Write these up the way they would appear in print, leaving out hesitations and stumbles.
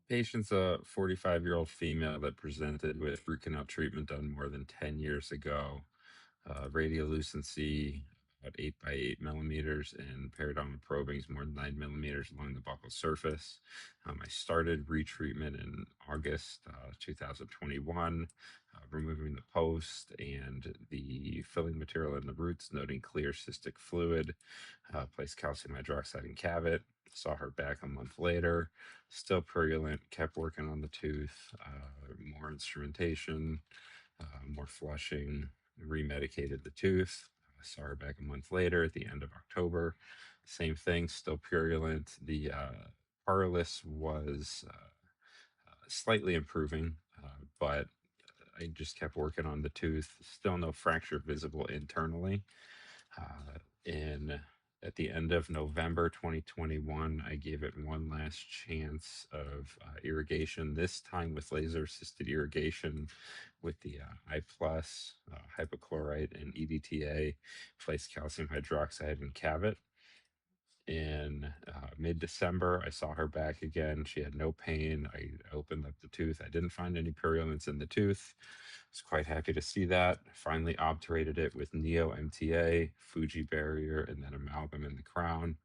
Patient's a 45-year-old female that presented with root canal treatment done more than 10 years ago. Radiolucency about 8 by 8 millimeters, and periodontal probings more than 9 millimeters along the buccal surface. I started retreatment in August 2021, removing the post and the filling material in the roots, noting clear cystic fluid. Placed calcium hydroxide in cavit. Saw her back a month later, still purulent, kept working on the tooth, more instrumentation, more flushing, remedicated the tooth. Saw her back a month later at the end of October. Same thing, still purulent. The parlus was slightly improving, but I just kept working on the tooth. Still no fracture visible internally. In At the end of November 2021, I gave it one last chance of irrigation, this time with laser assisted irrigation with the I plus hypochlorite and EDTA, placed calcium hydroxide and cavit. In mid-December, I saw her back again. She had no pain. I opened up the tooth. I didn't find any purulence in the tooth. I was quite happy to see that. Finally obturated it with Neo MTA, Fuji barrier, and then amalgam in the crown.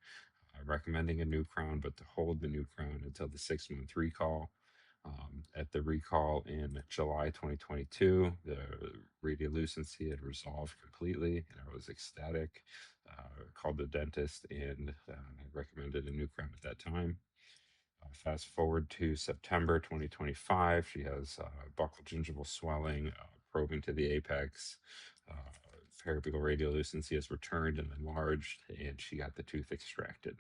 Recommending a new crown, but to hold the new crown until the 6-month recall. At the recall in July 2022, the radiolucency had resolved completely, and I was ecstatic. Called the dentist and recommended a new crown at that time. Fast forward to September 2025, she has buccal gingival swelling, probing to the apex. Uh, Periapical radiolucency has returned and enlarged, and she got the tooth extracted.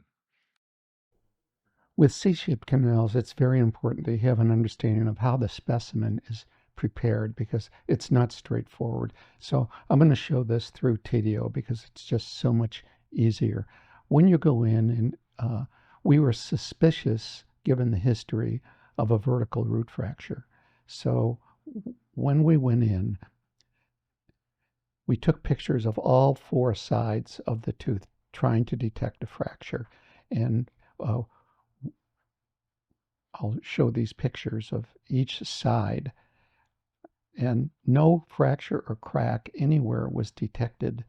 With C-shaped canals, it's very important that you have an understanding of how the specimen is prepared because it's not straightforward. So I'm going to show this through TDO because it's just so much easier. When you go in, and we were suspicious, given the history, of a vertical root fracture. So when we went in, we took pictures of all four sides of the tooth trying to detect a fracture. And I'll show these pictures of each side, and no fracture or crack anywhere was detected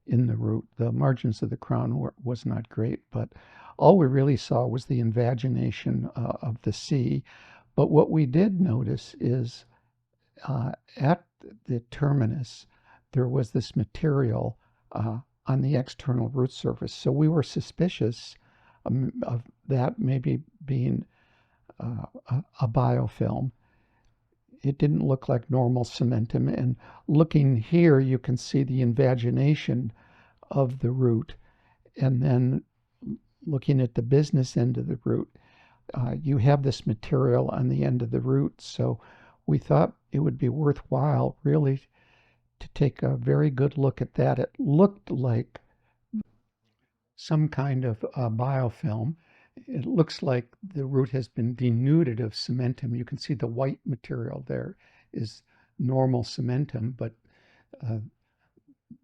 in the root. The margins of the crown was not great, but all we really saw was the invagination of the C. But what we did notice is at the terminus, there was this material on the external root surface. So we were suspicious of that maybe being a biofilm. It didn't look like normal cementum. And looking here, you can see the invagination of the root. And then looking at the business end of the root, you have this material on the end of the root. So we thought it would be worthwhile really to take a very good look at that. It looked like some kind of biofilm. It looks like the root has been denuded of cementum. You can see the white material there is normal cementum, but uh,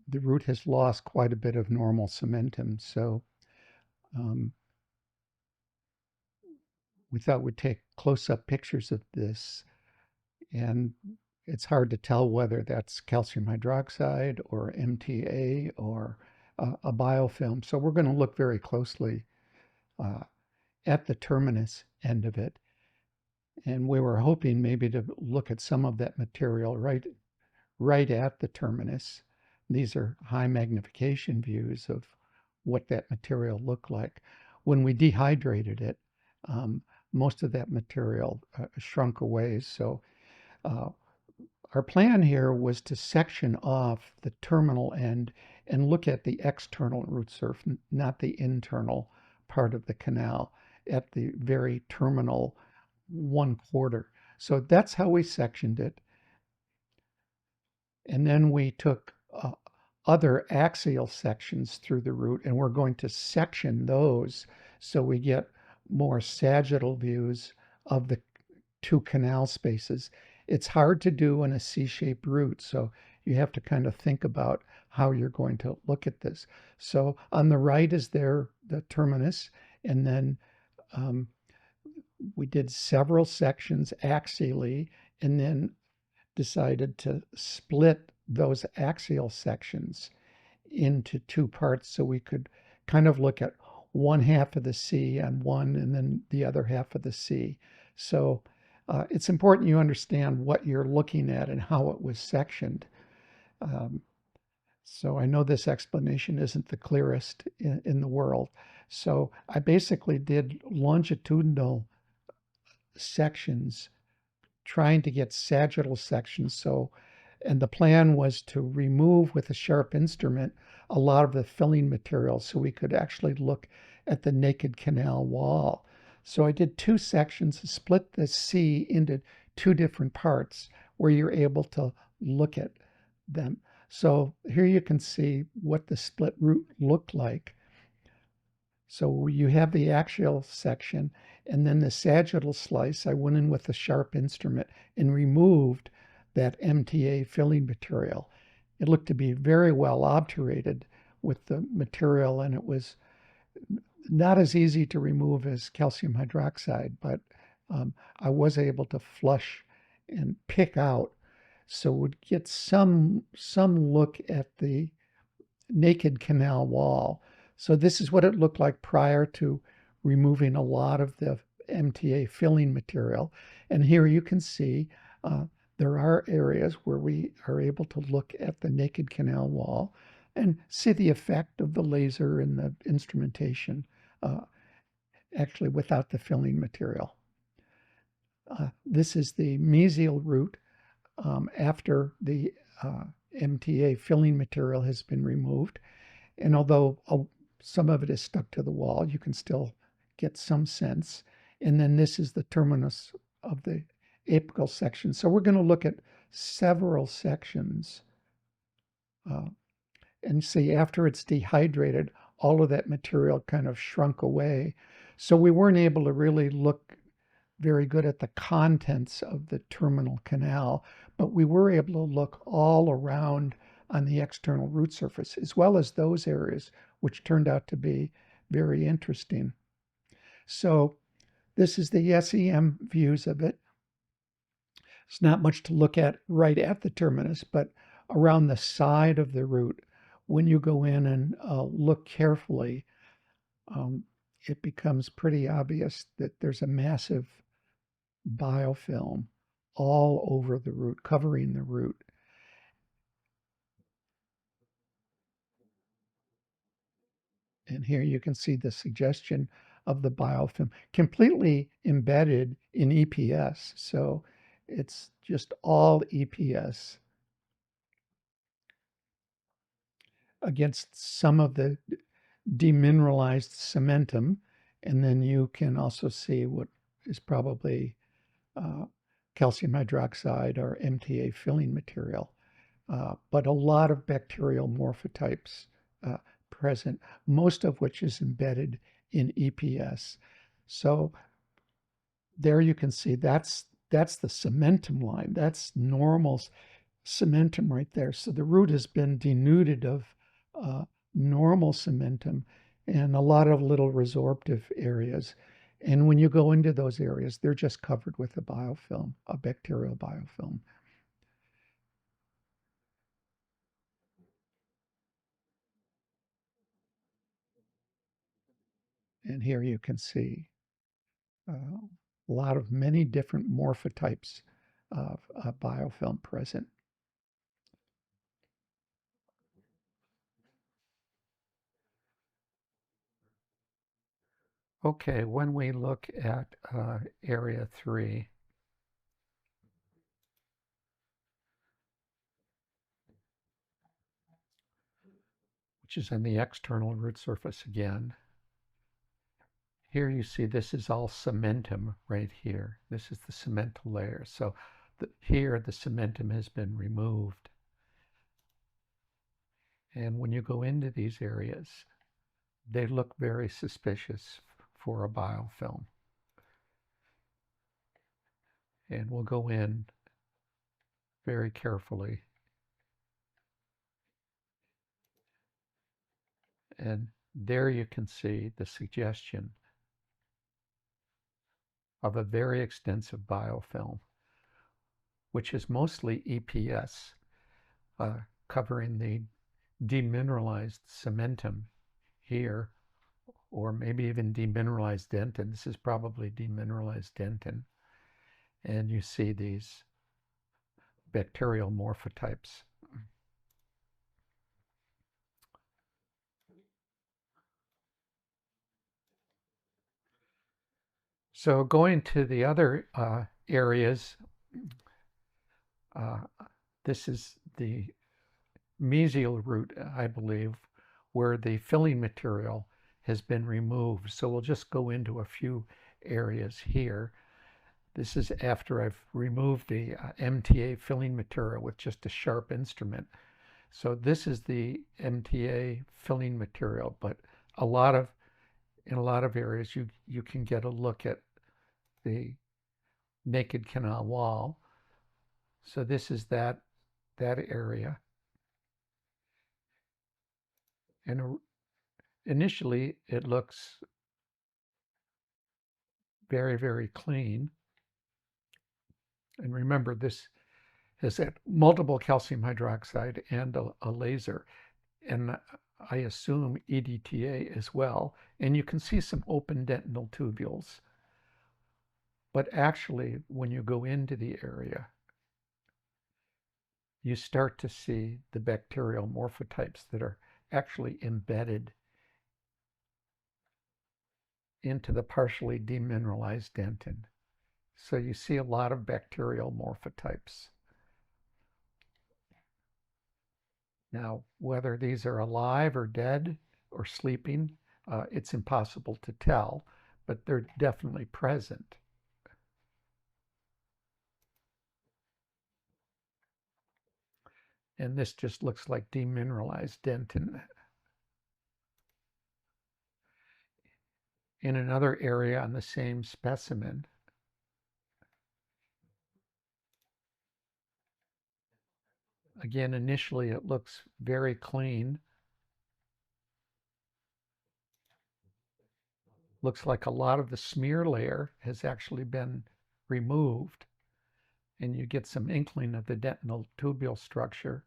the root has lost quite a bit of normal cementum. So um, we thought we'd take close-up pictures of this, and it's hard to tell whether that's calcium hydroxide or MTA or a biofilm. So we're going to look very closely uh, at the terminus end of it. And we were hoping maybe to look at some of that material right at the terminus. These are high magnification views of what that material looked like. When we dehydrated it, um, most of that material shrunk away. So uh, our plan here was to section off the terminal end and look at the external root surface, not the internal part of the canal, at the very terminal 1/4. So that's how we sectioned it. And then we took other axial sections through the root, and we're going to section those so we get more sagittal views of the two canal spaces. It's hard to do in a C-shaped root, so you have to kind of think about how you're going to look at this. So on the right is there the terminus, and then um, We did several sections axially and then decided to split those axial sections into two parts so we could kind of look at one half of the sea on one and then the other half of the sea. So it's important you understand what you're looking at and how it was sectioned. Um, so I know this explanation isn't the clearest in the world. So I basically did longitudinal sections trying to get sagittal sections. So, and the plan was to remove with a sharp instrument a lot of the filling material so we could actually look at the naked canal wall. So I did two sections, split the sea into two different parts where you're able to look at them. So here you can see what the split route looked like. So you have the axial section and then the sagittal slice. I went in with a sharp instrument and removed that MTA filling material. It looked to be very well obturated with the material, and it was not as easy to remove as calcium hydroxide, but I was able to flush and pick out, so would get some look at the naked canal wall. So this is what it looked like prior to removing a lot of the MTA filling material. And here you can see there are areas where we are able to look at the naked canal wall and see the effect of the laser and the instrumentation uh, actually without the filling material. This is the mesial route after the MTA filling material has been removed. And although some of it is stuck to the wall, you can still get some sense. And then this is the terminus of the apical section. So we're going to look at several sections and see after it's dehydrated, all of that material kind of shrunk away. So we weren't able to really look very good at the contents of the terminal canal, but we were able to look all around on the external root surface, as well as those areas, which turned out to be very interesting. So this is the SEM views of it. It's not much to look at right at the terminus, but around the side of the root, when you go in and look carefully, it becomes pretty obvious that there's a massive biofilm all over the root, covering the root. And here you can see the suggestion of the biofilm completely embedded in EPS. So it's just all EPS against some of the demineralized cementum. And then you can also see what is probably calcium hydroxide or MTA filling material. But a lot of bacterial morphotypes present, most of which is embedded in EPS. So there you can see that's the cementum line. That's normal cementum right there. So the root has been denuded of normal cementum and a lot of little resorptive areas. And when you go into those areas, they're just covered with a biofilm, a bacterial biofilm. And here you can see a lot of many different morphotypes of biofilm present. Okay, when we look at area 3, which is on the external root surface again, here you see this is all cementum right here. This is the cemental layer. So here the cementum has been removed. And when you go into these areas, they look very suspicious for a biofilm. And we'll go in very carefully. And there you can see the suggestion of a very extensive biofilm, which is mostly EPS, covering the demineralized cementum here, or maybe even demineralized dentin. This is probably demineralized dentin. And you see these bacterial morphotypes. So going to the other areas, this is the mesial root, I believe, where the filling material has been removed. So we'll just go into a few areas here. This is after I've removed the MTA filling material with just a sharp instrument. So this is the MTA filling material, but in a lot of areas you can get a look at the naked canal wall. So this is that area. And initially it looks very, very clean. And remember, this has had multiple calcium hydroxide and a laser, and I assume EDTA as well. And you can see some open dentinal tubules. But actually, when you go into the area, you start to see the bacterial morphotypes that are actually embedded into the partially demineralized dentin. So you see a lot of bacterial morphotypes. Now, whether these are alive or dead or sleeping, it's impossible to tell, but they're definitely present. And this just looks like demineralized dentin. In another area on the same specimen, again, initially it looks very clean. Looks like a lot of the smear layer has actually been removed, and you get some inkling of the dentinal tubule structure.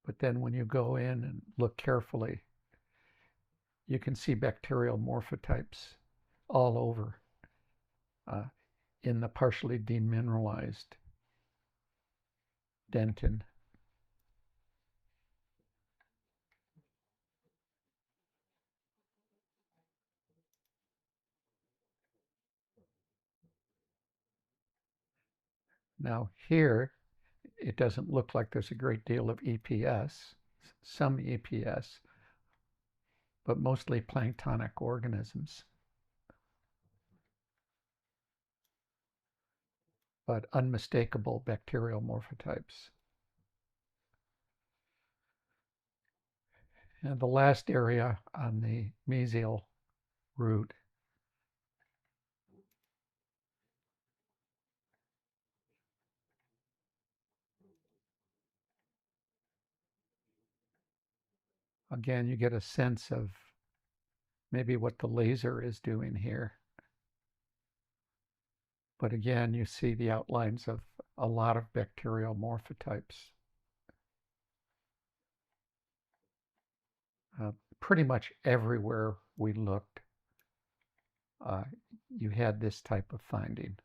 But then when you go in and look carefully, you can see bacterial morphotypes all over in the partially demineralized dentin. Now here, it doesn't look like there's a great deal of EPS, some EPS, but mostly planktonic organisms. But unmistakable bacterial morphotypes. And the last area on the mesial root again, you get a sense of maybe what the laser is doing here. But again, you see the outlines of a lot of bacterial morphotypes. Pretty much everywhere we looked, you had this type of finding.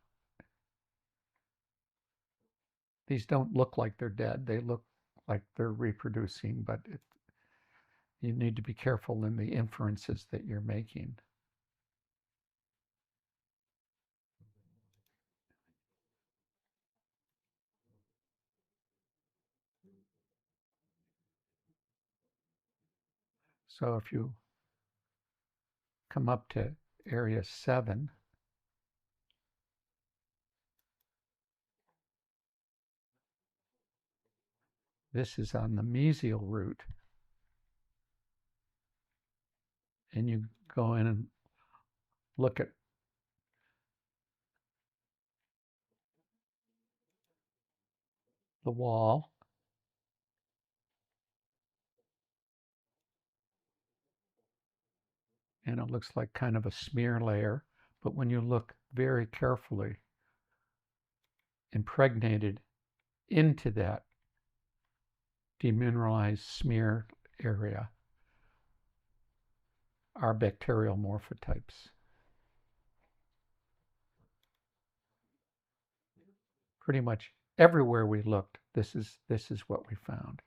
These don't look like they're dead. They look like they're reproducing, but you need to be careful in the inferences that you're making. So if you come up to area 7, this is on the mesial root. And you go in and look at the wall. and it looks like kind of a smear layer. But when you look very carefully, impregnated into that demineralized smear area are bacterial morphotypes. Pretty much everywhere we looked, this is what we found.